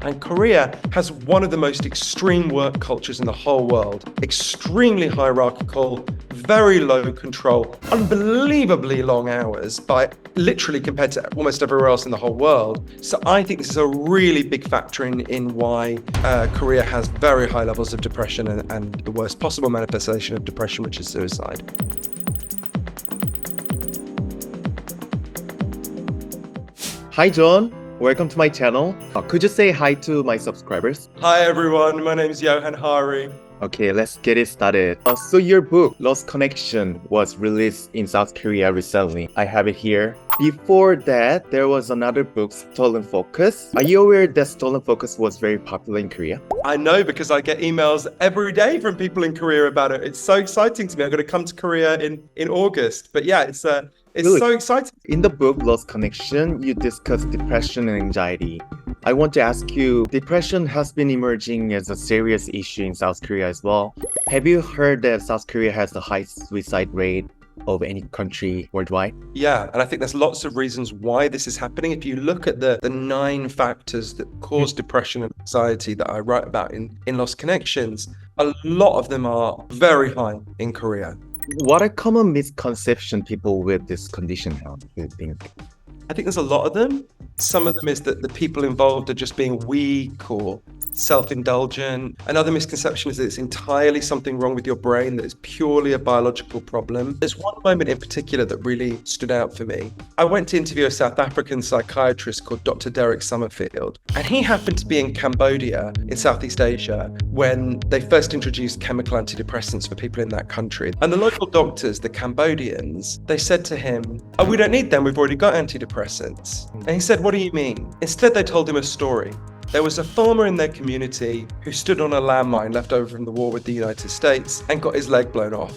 And Korea has one of the most extreme work cultures in the whole world. Extremely hierarchical, very low control, unbelievably long hours by literally compared to almost everywhere else in the whole world. So I think this is a really big factor in why Korea has very high levels of depression and the worst possible manifestation of depression, which is suicide. Hi, John. Welcome to my channel. Could you say hi to my subscribers? Hi everyone, my name is Yohanhaри. Okay, let's get it started. So your book, Lost Connection, was released in South Korea recently. I have it here. Before that, there was another book, Stolen Focus. Are you aware that Stolen Focus was very popular in Korea? I know because I get emails every day from people in Korea about it. It's so exciting to me. I'm going to come to Korea in August. But yeah, it's really so exciting. In the book, Lost Connection, you discuss depression and anxiety. I want to ask you, depression has been emerging as a serious issue in South Korea as well. Have you heard that South Korea has the highest suicide rate of any country worldwide? Yeah, and I think there's lots of reasons why this is happening. If you look at the 9 factors that cause depression and anxiety that I write about in Lost Connections, a lot of them are very high in Korea. What are common misconceptions people with this condition have, do you think? I think there's a lot of them. Some of them is that the people involved are just being weak or self-indulgent. Another misconception is that it's entirely something wrong with your brain, that it's purely a biological problem. There's one moment in particular that really stood out for me. I went to interview a South African psychiatrist called Dr. Derek Summerfield, and he happened to be in Cambodia in Southeast Asia when they first introduced chemical antidepressants for people in that country. And the local doctors, the Cambodians, they said to him, "Oh, we don't need them, we've already got antidepressants." And he said, "What do you mean?" Instead, they told him a story. There was a farmer in their community who stood on a landmine left over from the war with the United States and got his leg blown off.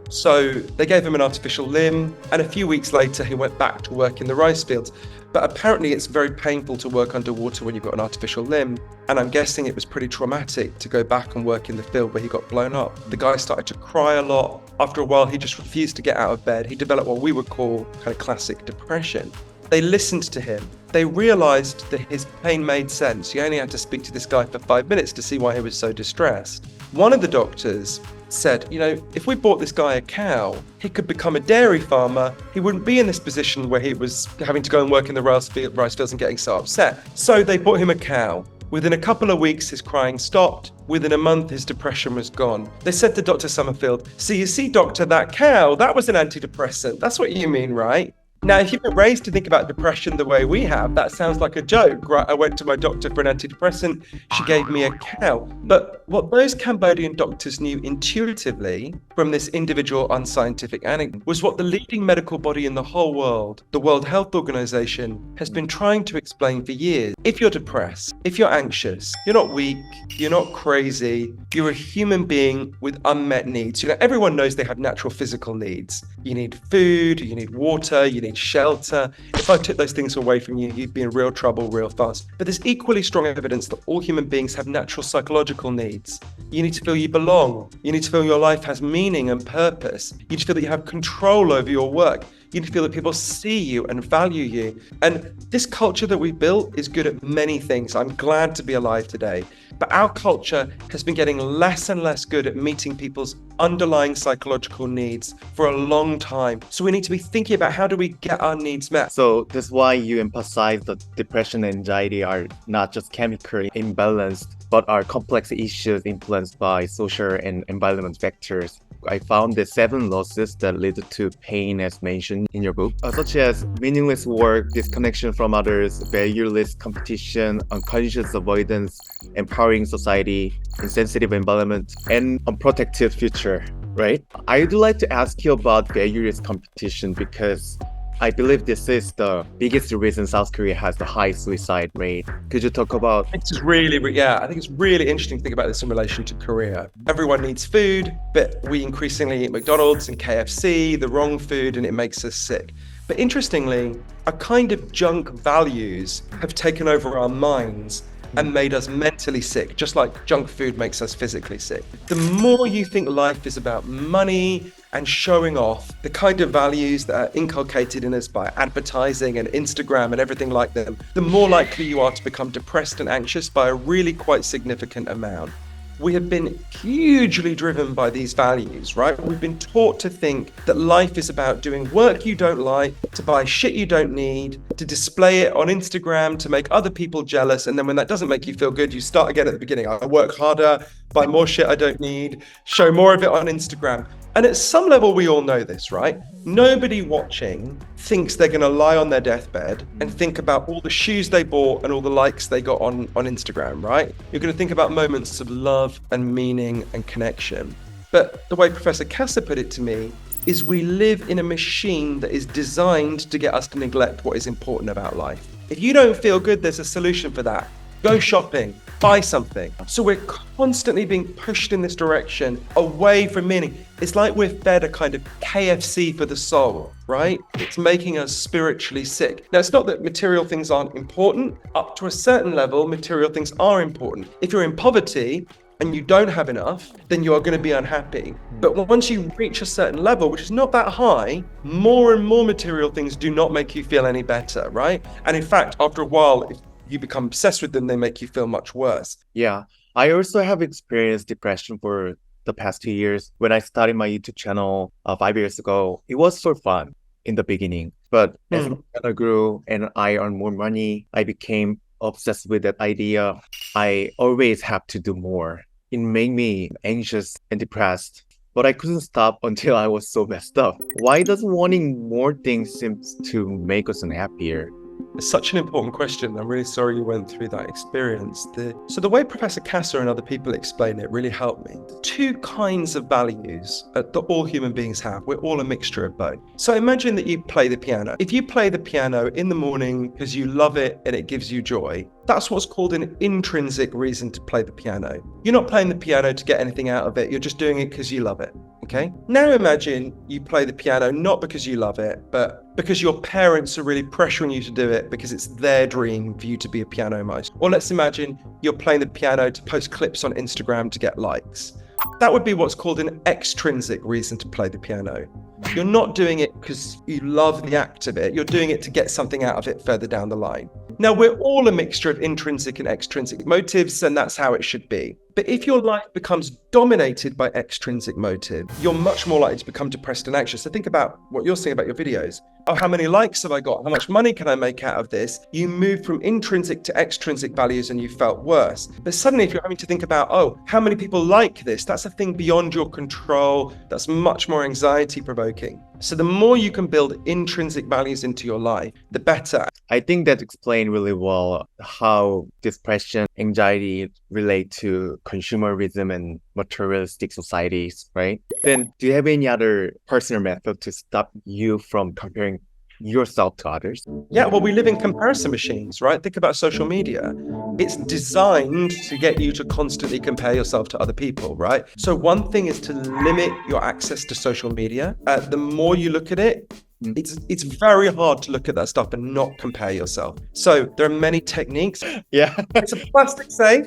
So they gave him an artificial limb, and a few weeks later he went back to work in the rice fields. But apparently it's very painful to work underwater when you've got an artificial limb, and I'm guessing it was pretty traumatic to go back and work in the field where he got blown up. The guy started to cry a lot. After a while he just refused to get out of bed. He developed what we would call kind of classic depression. They listened to him. They realized that his pain made sense. You only had to speak to this guy for 5 minutes to see why he was so distressed. One of the doctors said, if we bought this guy a cow, he could become a dairy farmer. He wouldn't be in this position where he was having to go and work in the rice fields and getting so upset. So they bought him a cow. Within a couple of weeks, his crying stopped. Within a month, his depression was gone. They said to Dr. Summerfield, "So you see, doctor, that cow, that was an antidepressant. That's what you mean, right?" Now, if you've been raised to think about depression the way we have, that sounds like a joke, right? I went to my doctor for an antidepressant, she gave me a cow. But what those Cambodian doctors knew intuitively from this individual unscientific anecdote was what the leading medical body in the whole world, the World Health Organization, has been trying to explain for years. If you're depressed, if you're anxious, you're not weak, you're not crazy, you're a human being with unmet needs. Everyone knows they have natural physical needs. You need food, you need water, you need shelter. If I took those things away from you, you'd be in real trouble real fast. But there's equally strong evidence that all human beings have natural psychological needs. You need to feel you belong. You need to feel your life has meaning and purpose. You need to feel that you have control over your work. You need to feel that people see you and value you. And this culture that we built is good at many things. I'm glad to be alive today. But our culture has been getting less and less good at meeting people's underlying psychological needs for a long time. So we need to be thinking about how do we get our needs met. So that's why you emphasize that depression and anxiety are not just chemically imbalanced, but are complex issues influenced by social and environment factors. I found the 7 losses that lead to pain as mentioned in your book, such as meaningless work, disconnection from others, valueless competition, unconscious avoidance, empowering society, insensitive environment, and unprotected future, right? I would like to ask you about valueless competition because I believe this is the biggest reason South Korea has the high suicide rate. Could you talk about? I think it's really interesting to think about this in relation to Korea. Everyone needs food, but we increasingly eat McDonald's and KFC, the wrong food, and it makes us sick. But interestingly, a kind of junk values have taken over our minds. and made us mentally sick, just like junk food makes us physically sick. The more you think life is about money and showing off, the kind of values that are inculcated in us by advertising and Instagram and everything like them, the more likely you are to become depressed and anxious by a really quite significant amount. We have been hugely driven by these values, right? We've been taught to think that life is about doing work you don't like, to buy shit you don't need, to display it on Instagram, to make other people jealous. And then when that doesn't make you feel good, you start again at the beginning. I work harder, buy more shit I don't need, show more of it on Instagram. And at some level, we all know this, right? Nobody watching thinks they're going to lie on their deathbed and think about all the shoes they bought and all the likes they got on Instagram, right? You're going to think about moments of love and meaning and connection. But the way Professor Kasser put it to me is we live in a machine that is designed to get us to neglect what is important about life. If you don't feel good, there's a solution for that. Go shopping, buy something. So we're constantly being pushed in this direction away from meaning. It's like we're fed a kind of KFC for the soul, right? It's making us spiritually sick. Now, it's not that material things aren't important. Up to a certain level, material things are important. If you're in poverty and you don't have enough, then you are going to be unhappy. But once you reach a certain level, which is not that high, more and more material things do not make you feel any better, right? And in fact, after a while, if you become obsessed with them, they make you feel much worse. Yeah, I also have experienced depression for the past 2 years. When I started my YouTube channel 5 years ago, it was so fun in the beginning. But as my channel grew and I earned more money, I became obsessed with that idea. I always have to do more. It made me anxious and depressed. But I couldn't stop until I was so messed up. Why does wanting more things seem to make us unhappier? It's such an important question. I'm really sorry you went through that experience. So the way Professor Kasser and other people explain it really helped me. The two kinds of values that all human beings have, we're all a mixture of both. So imagine that you play the piano. If you play the piano in the morning because you love it and it gives you joy, that's what's called an intrinsic reason to play the piano. You're not playing the piano to get anything out of it. You're just doing it because you love it. Okay? Now imagine you play the piano not because you love it, but because your parents are really pressuring you to do it because it's their dream for you to be a piano maestro. Or let's imagine you're playing the piano to post clips on Instagram to get likes. That would be what's called an extrinsic reason to play the piano. You're not doing it because you love the act of it. You're doing it to get something out of it further down the line. Now, we're all a mixture of intrinsic and extrinsic motives, and that's how it should be. But if your life becomes dominated by extrinsic motive, you're much more likely to become depressed and anxious. So think about what you're saying about your videos. Oh, how many likes have I got? How much money can I make out of this? You move from intrinsic to extrinsic values and you felt worse. But suddenly if you're having to think about, oh, how many people like this? That's a thing beyond your control. That's much more anxiety provoking. So the more you can build intrinsic values into your life, the better. I think that explains really well how depression, anxiety relate to consumerism and materialistic societies, right? Then do you have any other personal method to stop you from comparing yourself to others? Yeah, well, we live in comparison machines, right? Think about social media. It's designed to get you to constantly compare yourself to other people, right? So one thing is to limit your access to social media. The more you look at it, it's very hard to look at that stuff and not compare yourself. So there are many techniques. Yeah. It's a plastic safe.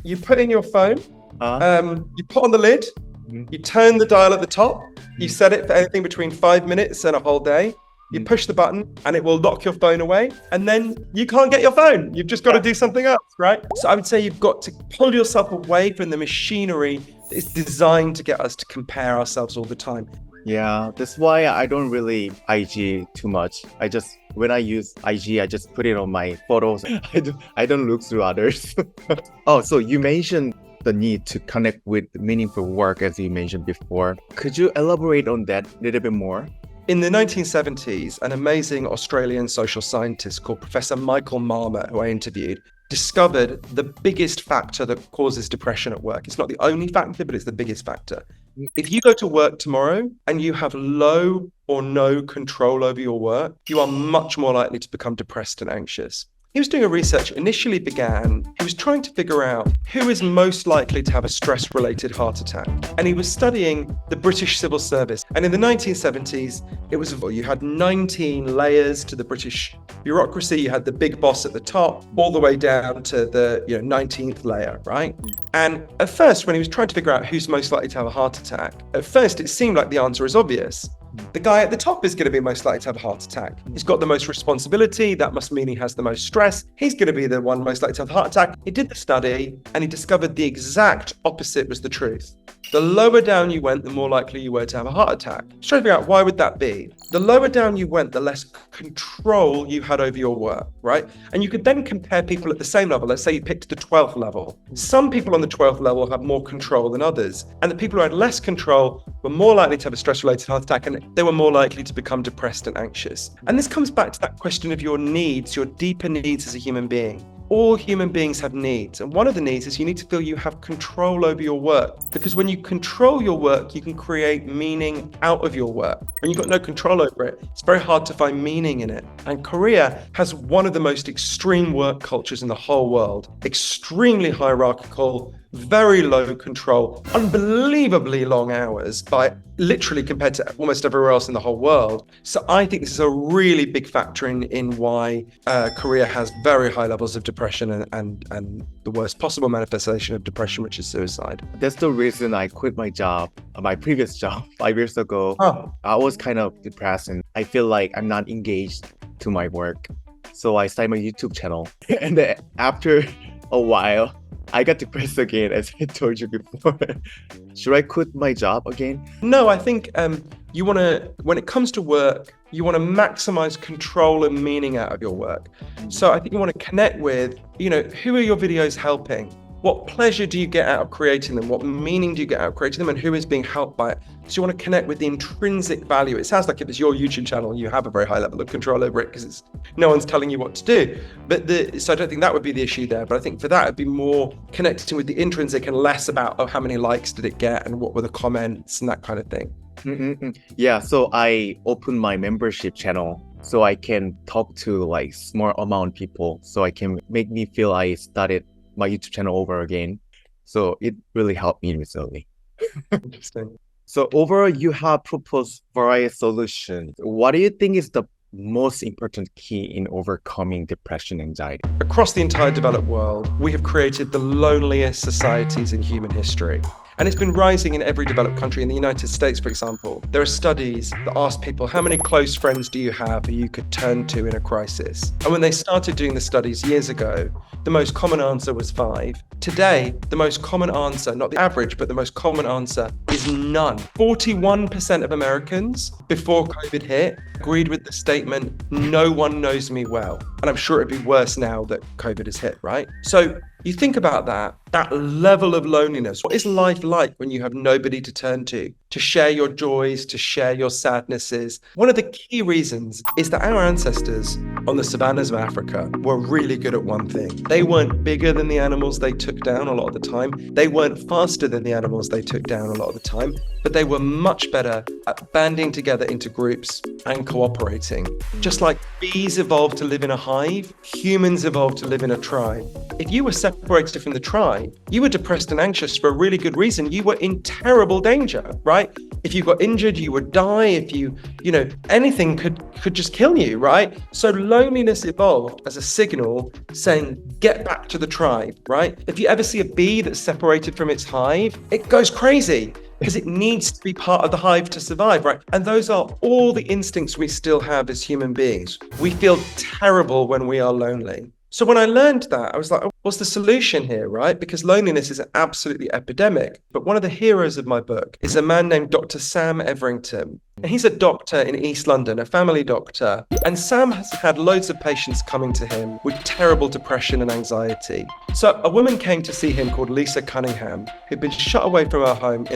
You put in your phone, you put on the lid, you turn the dial at the top, you set it for anything between 5 minutes and a whole day. You push the button and it will lock your phone away, and then you can't get your phone. You've just got to do something else, right? So I would say you've got to pull yourself away from the machinery that is designed to get us to compare ourselves all the time. Yeah, that's why I don't really IG too much. When I use IG, I just put it on my photos. I don't look through others. Oh, so you mentioned the need to connect with meaningful work, as you mentioned before. Could you elaborate on that a little bit more? In the 1970s, an amazing Australian social scientist called Professor Michael Marmot, who I interviewed, discovered the biggest factor that causes depression at work. It's not the only factor, but it's the biggest factor. If you go to work tomorrow and you have low or no control over your work, you are much more likely to become depressed and anxious. He was doing a research, initially he was trying to figure out who is most likely to have a stress-related heart attack. And he was studying the British civil service. And in the 1970s, you had 19 layers to the British bureaucracy. You had the big boss at the top, all the way down to the 19th layer, right? And at first, when he was trying to figure out who's most likely to have a heart attack, at first it seemed like the answer is obvious. The guy at the top is going to be most likely to have a heart attack. He's got the most responsibility. That must mean he has the most stress. He's going to be the one most likely to have a heart attack. He did the study and he discovered the exact opposite was the truth. The lower down you went, the more likely you were to have a heart attack. Just trying to figure out, why would that be? The lower down you went, the less control you had over your work, right? And you could then compare people at the same level. Let's say you picked the 12th level. Some people on the 12th level have more control than others. And the people who had less control were more likely to have a stress-related heart attack, and they were more likely to become depressed and anxious. And this comes back to that question of your needs, your deeper needs as a human being. All human beings have needs, and one of the needs is you need to feel you have control over your work, because when you control your work, you can create meaning out of your work. When you've got no control over it, it's very hard to find meaning in it. And Korea has one of the most extreme work cultures in the whole world. Extremely hierarchical, very low control, unbelievably long hours by literally compared to almost everywhere else in the whole world. So I think this is a really big factor in why Korea has very high levels of depression and the worst possible manifestation of depression, which is suicide. That's the reason I quit my job, my previous job 5 years ago. Oh. I was kind of depressed and I feel like I'm not engaged to my work. So I started my YouTube channel. And then after a while, I got depressed again, as I told you before. Should I quit my job again? No, I think you want to, when it comes to work, you want to maximize control and meaning out of your work. So I think you want to connect with, who are your videos helping? What pleasure do you get out of creating them? What meaning do you get out of creating them? And who is being helped by it? So you want to connect with the intrinsic value. It sounds like if it's your YouTube channel, you have a very high level of control over it because no one's telling you what to do. So I don't think that would be the issue there. But I think for that, it'd be more connecting with the intrinsic and less about, how many likes did it get and what were the comments and that kind of thing. Yeah, so I opened my membership channel so I can talk to like small amount of people. So I can make me feel I started my YouTube channel over again. So it really helped me recently. Interesting. So overall, you have proposed various solutions. What do you think is the most important key in overcoming depression and anxiety? Across the entire developed world, we have created the loneliest societies in human history. And it's been rising in every developed country. In the United States, for example, there are studies that ask people, how many close friends do you have who you could turn to in a crisis? And when they started doing the studies years ago, the most common answer was 5. Today, the most common answer, not the average, but the most common answer is none. 41% of Americans before COVID hit agreed with the statement, no one knows me well. And I'm sure it'd be worse now that COVID has hit, right? So you think about that level of loneliness. What is life like when you have nobody to turn to share your joys, to share your sadnesses? One of the key reasons is that our ancestors on the savannas of Africa were really good at one thing. They weren't bigger than the animals they took down a lot of the time. They weren't faster than the animals they took down a lot of the time, but they were much better at banding together into groups and cooperating. Just like bees evolved to live in a hive, humans evolved to live in a tribe. If you were separated from the tribe, you were depressed and anxious for a really good reason. You were in terrible danger, right? If you got injured, you would die. If anything could just kill you, right? So loneliness evolved as a signal saying, get back to the tribe, right? If you ever see a bee that's separated from its hive, it goes crazy because it needs to be part of the hive to survive, right? And those are all the instincts we still have as human beings. We feel terrible when we are lonely. So when I learned that, I was like, what's the solution here, right? Because loneliness is an absolutely epidemic. But one of the heroes of my book is a man named Dr. Sam Everington. And he's a doctor in East London, a family doctor. And Sam has had loads of patients coming to him with terrible depression and anxiety. So a woman came to see him called Lisa Cunningham, who'd been shut away from her home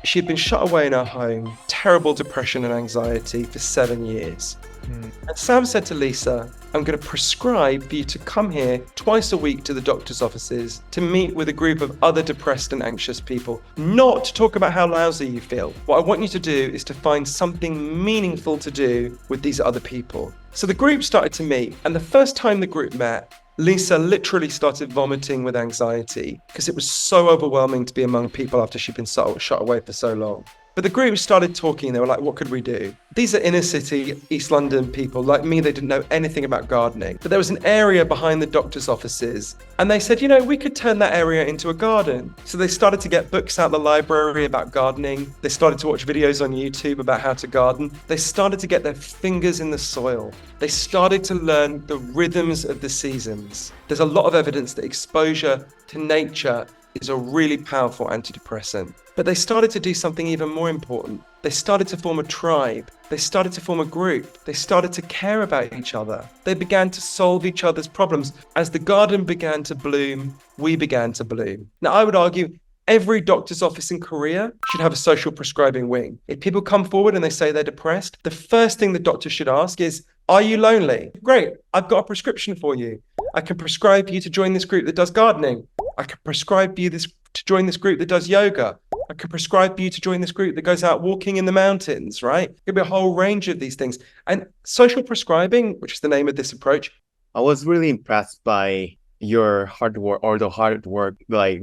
she'd been shut away in her home, terrible depression and anxiety for 7 years. And Sam said to Lisa, I'm going to prescribe for you to come here twice a week to the doctor's offices to meet with a group of other depressed and anxious people, not to talk about how lousy you feel. What I want you to do is to find something meaningful to do with these other people. So the group started to meet, and the first time the group met, Lisa literally started vomiting with anxiety because it was so overwhelming to be among people after she'd been shut away for so long. But the group started talking. They were like, what could we do? These are inner city East London people. Like me, they didn't know anything about gardening. But there was an area behind the doctor's offices. And they said, we could turn that area into a garden. So they started to get books out of the library about gardening. They started to watch videos on YouTube about how to garden. They started to get their fingers in the soil. They started to learn the rhythms of the seasons. There's a lot of evidence that exposure to nature is a really powerful antidepressant. But they started to do something even more important. They started to form a tribe. They started to form a group. They started to care about each other. They began to solve each other's problems. As the garden began to bloom, we began to bloom. Now, I would argue every doctor's office in Korea should have a social prescribing wing. If people come forward and they say they're depressed, the first thing the doctor should ask is, are you lonely? Great, I've got a prescription for you. I can prescribe you to join this group that does gardening. I can prescribe you to join this group that does yoga. I can prescribe you to join this group that goes out walking in the mountains, right? It could be a whole range of these things. And social prescribing, which is the name of this approach. I was really impressed by your hard work, like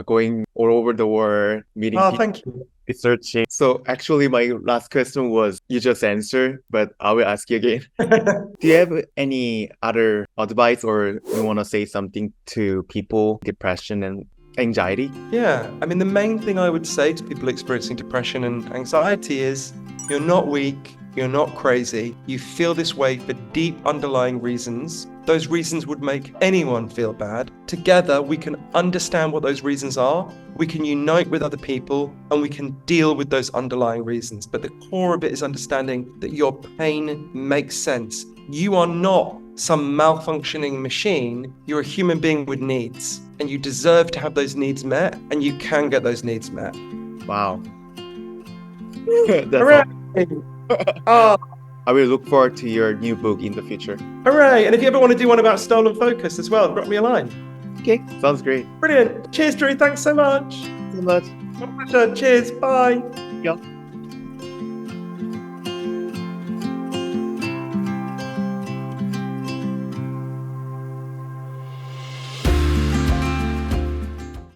going all over the world, meeting people, Thank you. researching. So actually my last question was, you just answered, but I will ask you again. Do you have any other advice or you want to say something to people, depression and anxiety? Yeah, the main thing I would say to people experiencing depression and anxiety is you're not weak, you're not crazy. You feel this way for deep underlying reasons. Those reasons would make anyone feel bad. Together, we can understand what those reasons are. We can unite with other people and we can deal with those underlying reasons. But the core of it is understanding that your pain makes sense. You are not some malfunctioning machine. You're a human being with needs and you deserve to have those needs met and you can get those needs met. Wow. Hooray! Oh, I will look forward to your new book in the future. hooray! And if you ever want to do one about stolen focus as well, drop me a line. Okay, sounds great. Brilliant. Cheers, Drew. Thanks so much. Thank you so much. My pleasure. Cheers. Bye. Yeah.